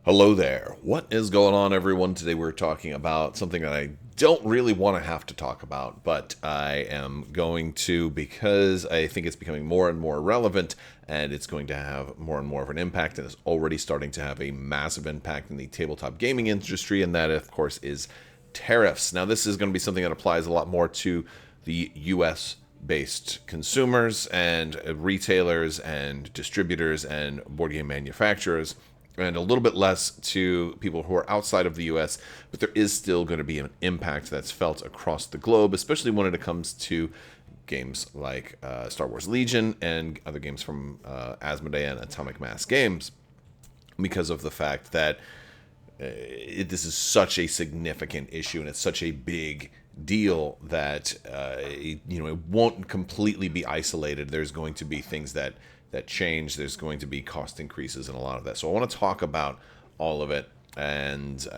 Hello there. What is going on, everyone? Today we're talking about something that I don't really want to have to talk about, but I am going to because I think it's becoming more and more relevant and it's going to have more and more of an impact and is already starting to have a massive impact in the tabletop gaming industry, and that, of course, is tariffs. Now, this is going to be something that applies a lot more to the U.S. based consumers and retailers and distributors and board game manufacturers, and a little bit less to people who are outside of the US, but there is still going to be an impact that's felt across the globe, especially when it comes to games like Star Wars Legion and other games from Asmodee and Atomic Mass Games, because of the fact that this is such a significant issue and it's such a big deal that it won't completely be isolated. There's going to be things that change. There's going to be cost increases and a lot of that. So I want to talk about all of it, and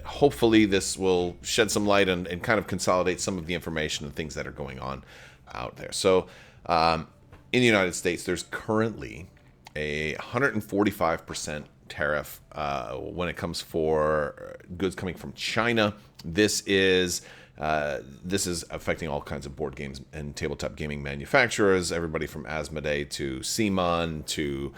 hopefully this will shed some light and kind of consolidate some of the information and things that are going on out there. So in the United States, there's currently a 145% tariff when it comes for goods coming from China. This is affecting all kinds of board games and tabletop gaming manufacturers, everybody from Asmodee to Simon to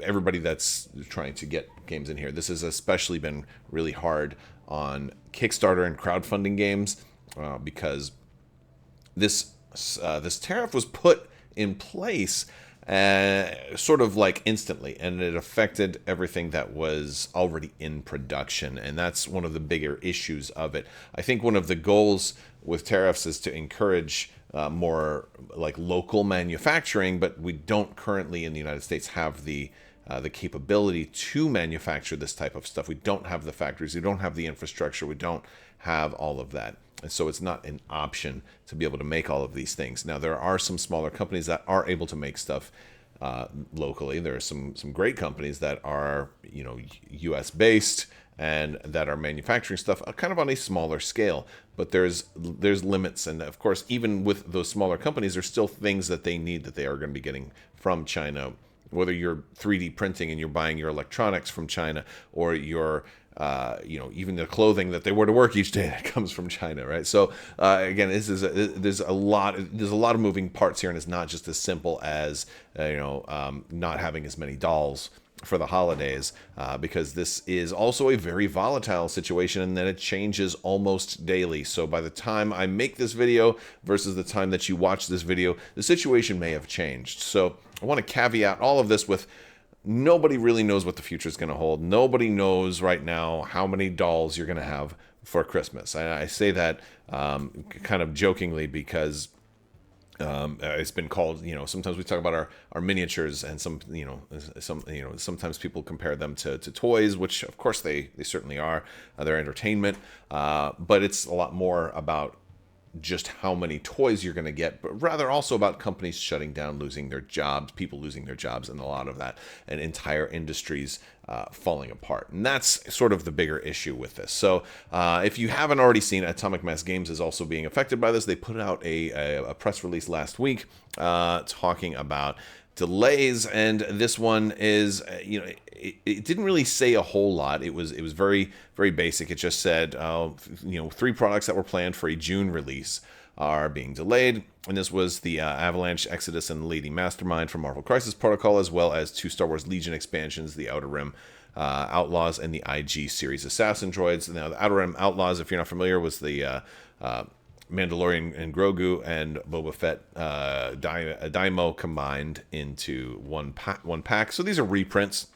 everybody that's trying to get games in here. This has especially been really hard on Kickstarter and crowdfunding games because this tariff was put in place sort of like instantly, and it affected everything that was already in production, and that's one of the bigger issues of it. I think one of the goals with tariffs is to encourage more like local manufacturing, but we don't currently in the United States have the capability to manufacture this type of stuff. We don't have the factories, we don't have the infrastructure, we don't have all of that. And so it's not an option to be able to make all of these things. Now, there are some smaller companies that are able to make stuff locally. There are some great companies that are, U.S. based and that are manufacturing stuff kind of on a smaller scale. But there's limits. And of course, even with those smaller companies, there's still things that they need that they are going to be getting from China. Whether you're 3D printing and you're buying your electronics from China, or you're even the clothing that they wear to work each day that comes from China, right? So again, there's a lot of moving parts here, and it's not just as simple as not having as many dolls for the holidays, because this is also a very volatile situation, and then it changes almost daily. So by the time I make this video versus the time that you watch this video, the situation may have changed. So I want to caveat all of this with nobody really knows what the future is going to hold. Nobody knows right now how many dolls you're going to have for Christmas. I say that kind of jokingly because it's been called, sometimes we talk about our miniatures, and sometimes people compare them to toys, which of course they certainly are. They're entertainment, but it's a lot more about just how many toys you're going to get, but rather also about companies shutting down, losing their jobs, people losing their jobs, and a lot of that, and entire industries falling apart. And that's sort of the bigger issue with this. So if you haven't already seen, Atomic Mass Games is also being affected by this. They put out a press release last week talking about delays, and this one is it didn't really say a whole lot. It was very, very basic. It just said 3 products that were planned for a June release are being delayed, and this was the Avalanche, Exodus, and Lady Mastermind from Marvel Crisis Protocol, as well as 2 Star Wars Legion expansions, the Outer Rim Outlaws and the IG series Assassin Droids. Now, the Outer Rim Outlaws, if you're not familiar, was the Mandalorian and Grogu and Boba Fett Daimo combined into one pack. So these are reprints.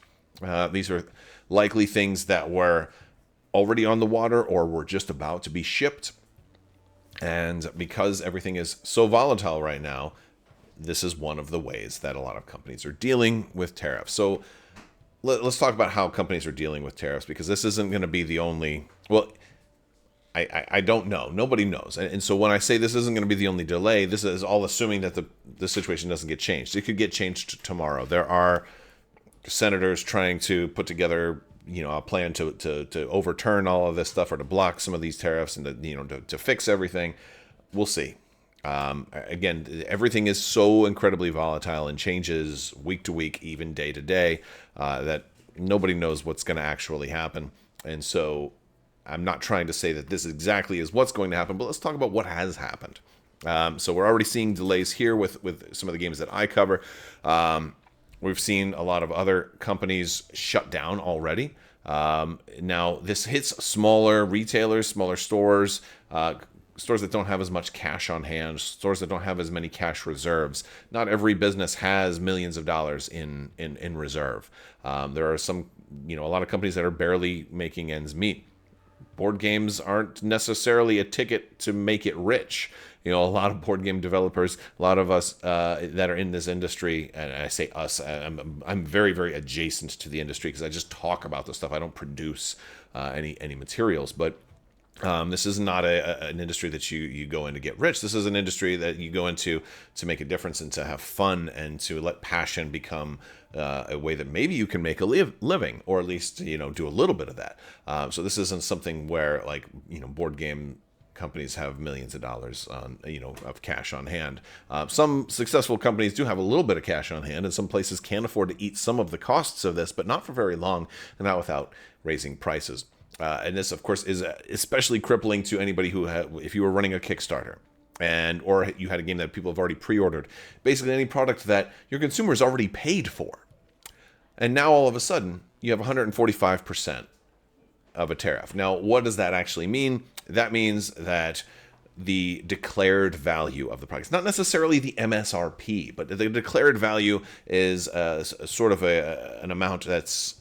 These are likely things that were already on the water or were just about to be shipped. And because everything is so volatile right now, this is one of the ways that a lot of companies are dealing with tariffs. So let's talk about how companies are dealing with tariffs, because this isn't going to be the only... Well, I don't know. Nobody knows. And so when I say this isn't going to be the only delay, this is all assuming that the situation doesn't get changed. It could get changed tomorrow. There are senators trying to put together a plan to overturn all of this stuff, or to block some of these tariffs, and to fix everything. We'll see. Again, everything is so incredibly volatile and changes week to week, even day to day, that nobody knows what's going to actually happen. And so I'm not trying to say that this exactly is what's going to happen, but let's talk about what has happened. So we're already seeing delays here with some of the games that I cover. We've seen a lot of other companies shut down already. Now, this hits smaller retailers, smaller stores, stores that don't have as much cash on hand, stores that don't have as many cash reserves. Not every business has millions of dollars in reserve. There are some, a lot of companies that are barely making ends meet. Board games aren't necessarily a ticket to make it rich. A lot of board game developers, a lot of us that are in this industry, and I say us, I'm very, very adjacent to the industry because I just talk about this stuff. I don't produce any materials, but this is not an industry that you go in to get rich. This is an industry that you go into to make a difference and to have fun and to let passion become a way that maybe you can make a living, or at least do a little bit of that. So this isn't something where board game companies have millions of dollars on of cash on hand. Some successful companies do have a little bit of cash on hand, and some places can afford to eat some of the costs of this, but not for very long, and not without raising prices. And this, of course, is especially crippling to anybody who if you were running a Kickstarter or you had a game that people have already pre-ordered, basically any product that your consumers already paid for. And now all of a sudden, you have 145% of a tariff. Now, what does that actually mean? That means that the declared value of the product, not necessarily the MSRP, but the declared value is sort of an amount that's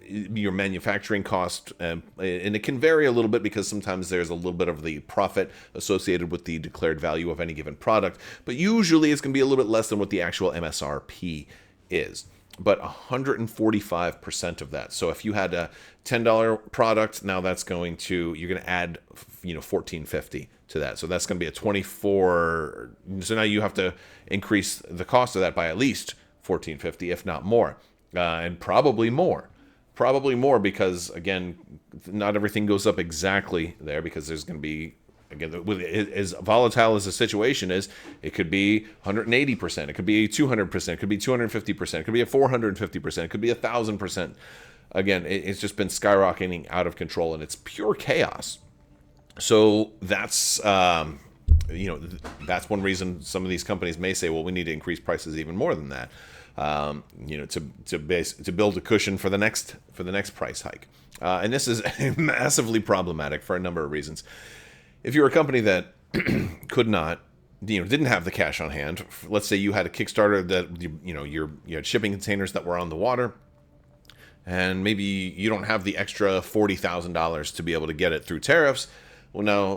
your manufacturing cost, and it can vary a little bit because sometimes there's a little bit of the profit associated with the declared value of any given product, but usually it's going to be a little bit less than what the actual MSRP is. But 145% of that. So if you had a $10 product, now that's you're going to add $14.50 to that. So that's going to be a 24. So now you have to increase the cost of that by at least $14.50, if not more, and probably more. Probably more because, again, not everything goes up exactly there because there's going to be, again, as volatile as the situation is, it could be 180%, it could be 200%, it could be 250%, it could be a 450%, it could be 1,000%. Again, it's just been skyrocketing out of control, and it's pure chaos. So that's that's one reason some of these companies may say, well, we need to increase prices even more than that. To build a cushion for the next price hike, and this is massively problematic for a number of reasons. If you're a company that could not, didn't have the cash on hand, let's say you had a Kickstarter that you had shipping containers that were on the water, and maybe you don't have the extra $40,000 to be able to get it through tariffs. Well, now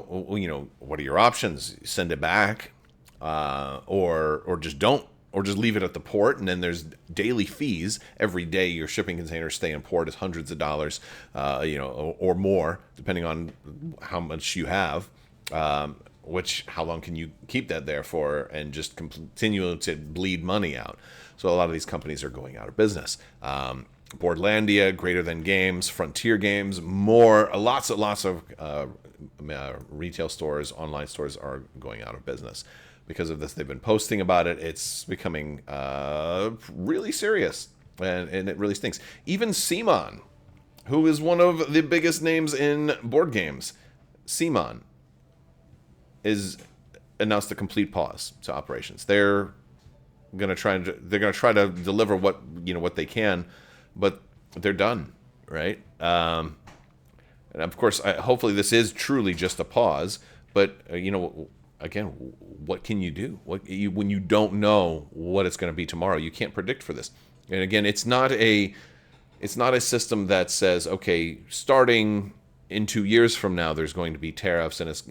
what are your options? Send it back, or just don't. Or just leave it at the port, and then there's daily fees. Every day your shipping containers stay in port is hundreds of dollars, or more, depending on how much you have. How long can you keep that there for and just continue to bleed money out? So a lot of these companies are going out of business. Boardlandia, Greater Than Games, Frontier Games, lots of retail stores, online stores are going out of business. Because of this, they've been posting about it. It's becoming really serious, and it really stinks. Even CMON, who is one of the biggest names in board games, CMON is announced a complete pause to operations. They're gonna try to deliver what they can, but they're done, right? And of course, hopefully, this is truly just a pause. But again, what can you do? When you don't know what it's going to be tomorrow, you can't predict for this. And again, it's not a system that says, okay, starting in 2 years from now, there's going to be tariffs, and it's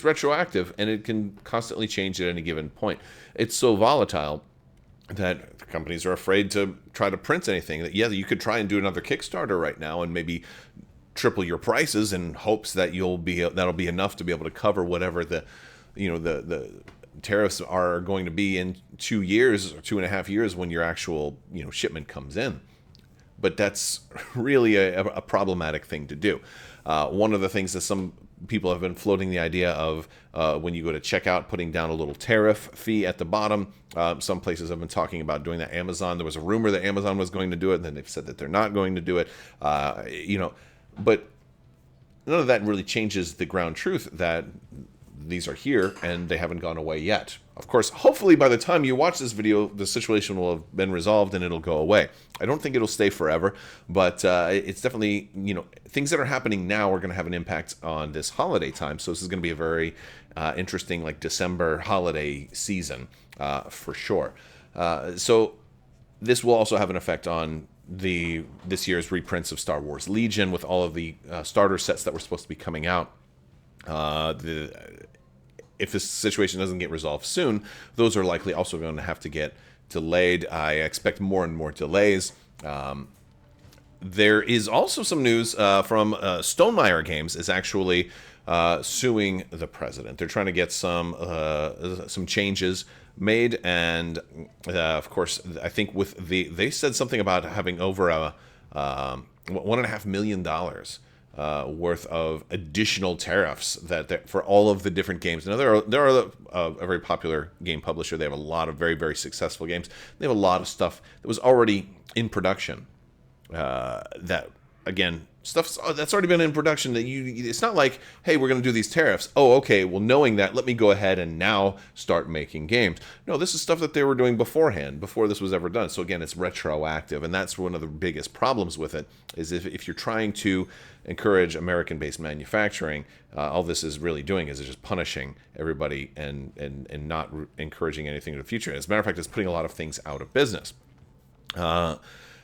retroactive, and it can constantly change at any given point. It's so volatile that companies are afraid to try to print anything. That you could try and do another Kickstarter right now and maybe triple your prices in hopes that that'll be enough to be able to cover whatever the tariffs are going to be in 2 years or 2.5 years when your actual shipment comes in. but that's really a problematic thing to do. One of the things that some people have been floating the idea of, when you go to checkout, putting down a little tariff fee at the bottom. Some places have been talking about doing that. Amazon, there was a rumor that Amazon was going to do it, and then they've said that they're not going to do it. But none of that really changes the ground truth that these are here and they haven't gone away yet. Of course, hopefully by the time you watch this video, the situation will have been resolved and it'll go away. I don't think it'll stay forever, but it's definitely, things that are happening now are going to have an impact on this holiday time. So this is going to be a very interesting, like, December holiday season for sure. So this will also have an effect on this year's reprints of Star Wars Legion, with all of the starter sets that were supposed to be coming out. If this situation doesn't get resolved soon, those are likely also going to have to get delayed. I expect more and more delays. There is also some news from Stonemaier Games is actually suing the president. They're trying to get some changes made, and of course, I think they said something about having over $1.5 million worth of additional tariffs that for all of the different games. Now, there are a very popular game publisher. They have a lot of very, very successful games. They have a lot of stuff that was already in production. That, again, stuff that's already been in production. It's not like, hey, we're going to do these tariffs. Oh, okay. Well, knowing that, let me go ahead and now start making games. No, this is stuff that they were doing beforehand, before this was ever done. So again, it's retroactive, and that's one of the biggest problems with it. Is if you're trying to encourage American-based manufacturing, all this is really doing is just punishing everybody and not encouraging anything in the future. As a matter of fact, it's putting a lot of things out of business.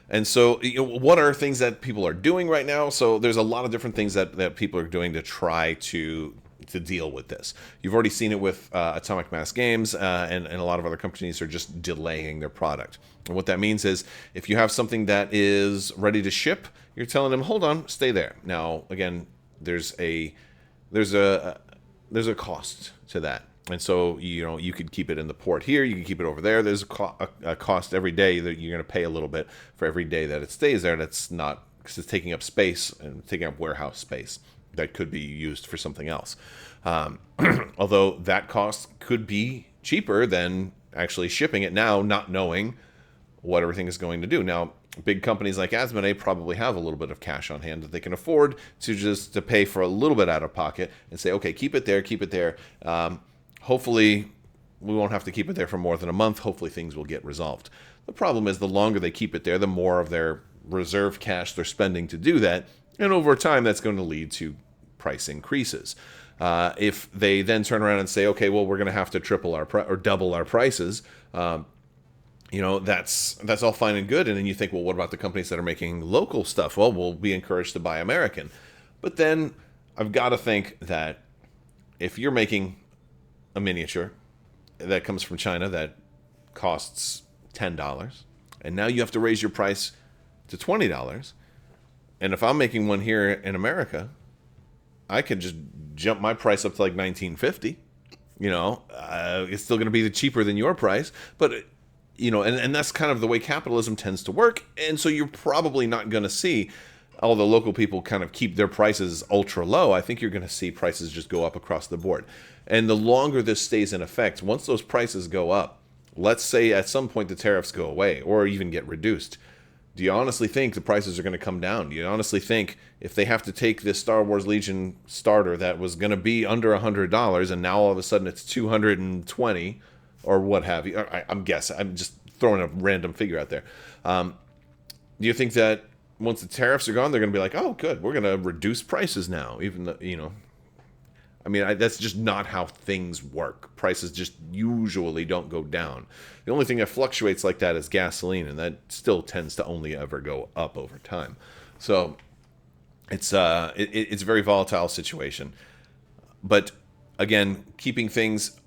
And so, what are things that people are doing right now? So there's a lot of different things that people are doing to try to deal with this. You've already seen it with Atomic Mass Games, and a lot of other companies are just delaying their product. And what that means is, if you have something that is ready to ship, you're telling them, hold on, stay there. Now, again, there's a cost to that. And so, you could keep it in the port here, you can keep it over there. There's a cost every day that you're going to pay a little bit for every day that it stays there. That's not, because it's taking up space and taking up warehouse space that could be used for something else. Although that cost could be cheaper than actually shipping it now, not knowing what everything is going to do. Now, big companies like Asmodee probably have a little bit of cash on hand that they can afford to pay for a little bit out of pocket and say, okay, keep it there. Hopefully, we won't have to keep it there for more than a month. Hopefully, things will get resolved. The problem is, the longer they keep it there, the more of their reserve cash they're spending to do that. And over time, that's going to lead to price increases. If they then turn around and say, okay, well, we're going to have to triple or double our prices, that's all fine and good. And then you think, well, what about the companies that are making local stuff? Well, we'll be encouraged to buy American. But then I've got to think that if you're making a miniature that comes from China that costs $10, and now you have to raise your price to $20, and if I'm making one here in America, I could just jump my price up to like $19.50. It's still going to be cheaper than your price, but and that's kind of the way capitalism tends to work. And so you're probably not going to see all the local people kind of keep their prices ultra low. I think you're going to see prices just go up across the board. And the longer this stays in effect, once those prices go up, let's say at some point the tariffs go away or even get reduced, do you honestly think the prices are going to come down? Do you honestly think if they have to take this Star Wars Legion starter that was going to be under $100 and now all of a sudden it's $220 or what have you? I'm guessing. I'm just throwing a random figure out there. Do you think that once the tariffs are gone, they're going to be like, oh, good, we're going to reduce prices now, even though, that's just not how things work. Prices just usually don't go down. The only thing that fluctuates like that is gasoline, and that still tends to only ever go up over time. So it's a very volatile situation. But again, keeping things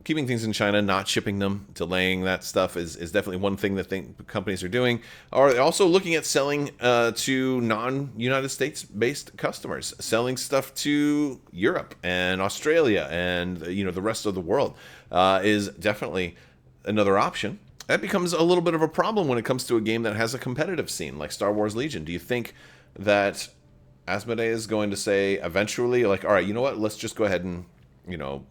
in China, not shipping them, delaying that stuff is definitely one thing that companies are doing. Are also looking at selling to non-United States-based customers, selling stuff to Europe and Australia and the rest of the world is definitely another option. that becomes a little bit of a problem when it comes to a game that has a competitive scene like Star Wars Legion. Do you think that Asmodee is going to say eventually, like, all right, you know what, let's just go ahead and,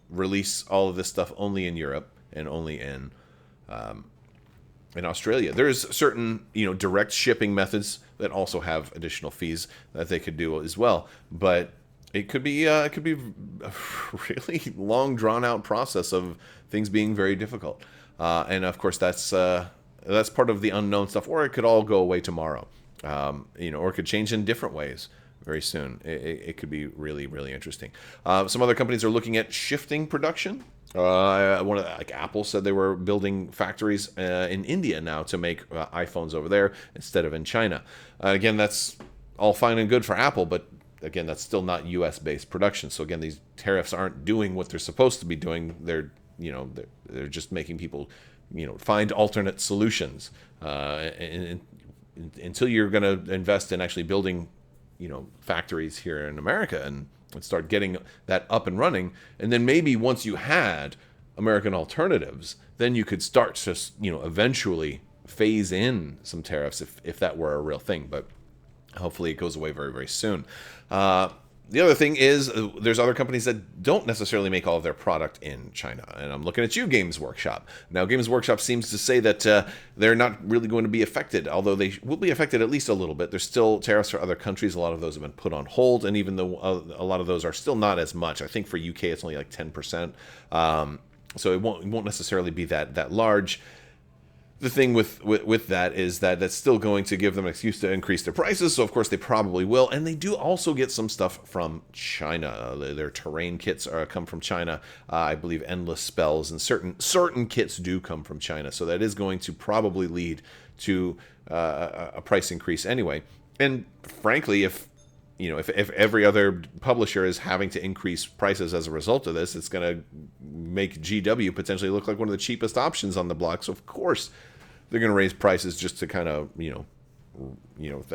release all of this stuff only in Europe and only in Australia? There's certain, direct shipping methods that also have additional fees that they could do as well, but it could be a really long, drawn out process of things being very difficult. And of course, that's part of the unknown stuff. Or it could all go away tomorrow, or it could change in different ways very soon. It could be really, really interesting. Some other companies are looking at shifting production. Like Apple said they were building factories in India now to make iPhones over there instead of in China. Again, that's all fine and good for Apple, but again, that's still not U.S. based production. So again, these tariffs aren't doing what they're supposed to be doing. They're just making people, find alternate solutions. And until you're going to invest in actually building, factories here in America and start getting that up and running, and then maybe once you had American alternatives, then you could start to, eventually phase in some tariffs if that were a real thing. But hopefully it goes away very, very soon. The other thing is there's other companies that don't necessarily make all of their product in China. And I'm looking at you, Games Workshop. Now, Games Workshop seems to say that they're not really going to be affected, although they will be affected at least a little bit. There's still tariffs for other countries. A lot of those have been put on hold. And even though a lot of those are still not as much, I think for UK it's only like 10%. So it won't necessarily be that large. The thing with that is that that's still going to give them an excuse to increase their prices, so of course they probably will. And they do also get some stuff from China. Their terrain kits come from China. I believe Endless Spells and certain kits do come from China, so that is going to probably lead to a price increase anyway. And frankly, if every other publisher is having to increase prices as a result of this, it's going to make GW potentially look like one of the cheapest options on the block. So of course they're going to raise prices just to kind of, if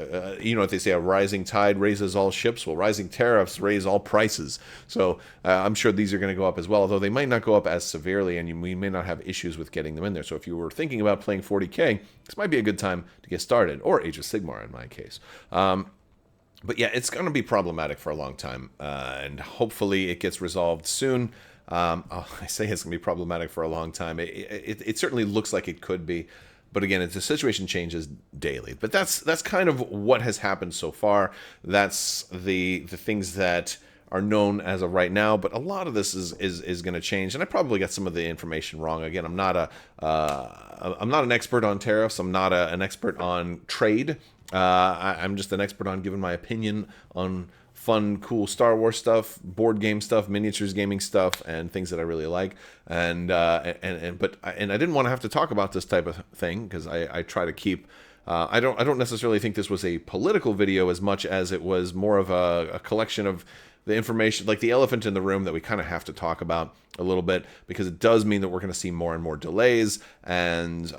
they say a rising tide raises all ships, well, rising tariffs raise all prices. So I'm sure these are going to go up as well, although they might not go up as severely, and we may not have issues with getting them in there. So if you were thinking about playing 40K, this might be a good time to get started, or Age of Sigmar in my case. But yeah, it's going to be problematic for a long time, and hopefully it gets resolved soon. I say it's going to be problematic for a long time. It certainly looks like it could be, but again, the situation changes daily. But that's kind of what has happened so far. That's the things that are known as of right now. But a lot of this is going to change, and I probably got some of the information wrong. Again, I'm not an expert on tariffs. I'm not an expert on trade. I'm just an expert on giving my opinion on fun, cool Star Wars stuff, board game stuff, miniatures gaming stuff, and things that I really like. And I didn't want to have to talk about this type of thing because I try to keep. I don't necessarily think this was a political video as much as it was more of a collection of the information, like the elephant in the room that we kind of have to talk about a little bit, because it does mean that we're going to see more and more delays and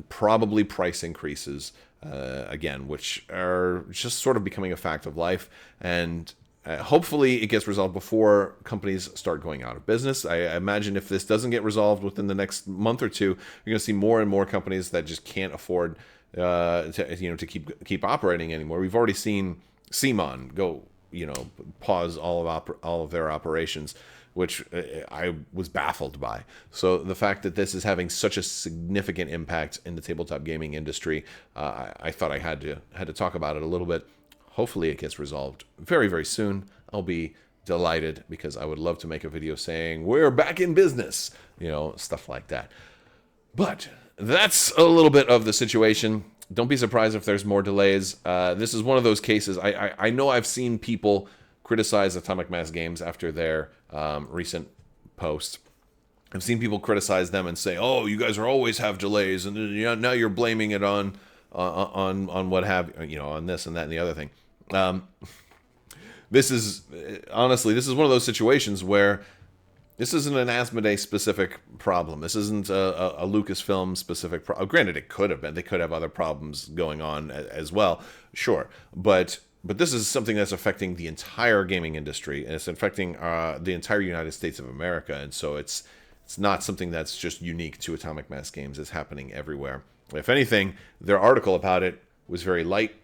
probably price increases again, which are just sort of becoming a fact of life. And hopefully it gets resolved before companies start going out of business. I imagine if this doesn't get resolved within the next month or two, you're going to see more and more companies that just can't afford to keep operating anymore. We've already seen CMON go, pause all of their operations, which I was baffled by. So the fact that this is having such a significant impact in the tabletop gaming industry, I thought I had to talk about it a little bit. Hopefully it gets resolved very, very soon. I'll be delighted, because I would love to make a video saying we're back in business, stuff like that. But that's a little bit of the situation. Don't be surprised if there's more delays. This is one of those cases. I know I've seen people criticize Atomic Mass Games after their recent post. I've seen people criticize them and say, "Oh, you guys always have delays, and now you're blaming it on what have on this and that and the other thing." This is honestly, this is one of those situations where this isn't an Asmodee specific problem. This isn't a Lucasfilm specific problem. Granted, it could have been. They could have other problems going on as well, sure. But this is something that's affecting the entire gaming industry, and it's affecting the entire United States of America. And so it's It's not something that's just unique to Atomic Mass Games. It's happening everywhere. If anything, their article about it was very light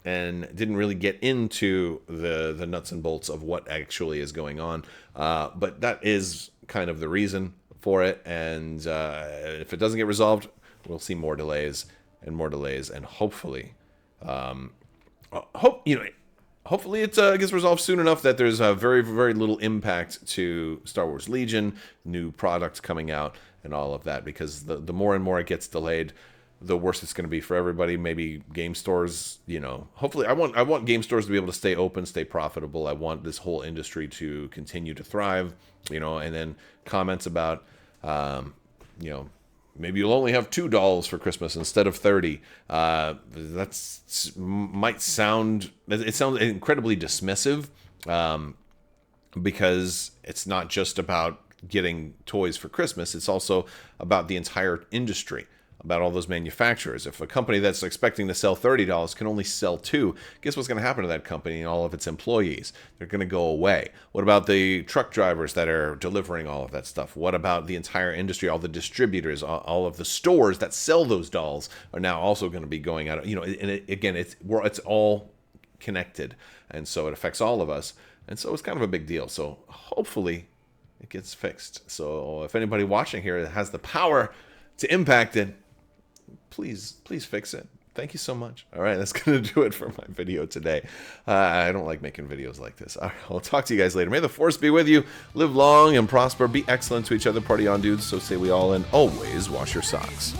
and didn't really get into the nuts and bolts of what actually is going on. But that is kind of the reason for it. And if it doesn't get resolved, we'll see more delays and more delays. And hopefully, hopefully it gets resolved soon enough that there's a very, very little impact to Star Wars Legion, new products coming out, and all of that. Because the more and more it gets delayed, the worse it's going to be for everybody. Maybe game stores, hopefully I want game stores to be able to stay open, stay profitable. I want this whole industry to continue to thrive, and then comments about, maybe you'll only have $2 for Christmas instead of 30. It sounds incredibly dismissive, because it's not just about getting toys for Christmas. It's also about the entire industry, about all those manufacturers. If a company that's expecting to sell $30 can only sell 2, guess what's going to happen to that company and all of its employees? They're going to go away. What about the truck drivers that are delivering all of that stuff? What about the entire industry, all the distributors, all of the stores that sell those dolls are now also going to be going out? It's all connected, and so it affects all of us, and so it's kind of a big deal. So hopefully it gets fixed. So if anybody watching here has the power to impact it, please fix it. Thank you so much. All right, that's going to do it for my video today. I don't like making videos like this. All right, I'll talk to you guys later. May the force be with you. Live long and prosper. Be excellent to each other. Party on, dudes. So say we all, and always wash your socks.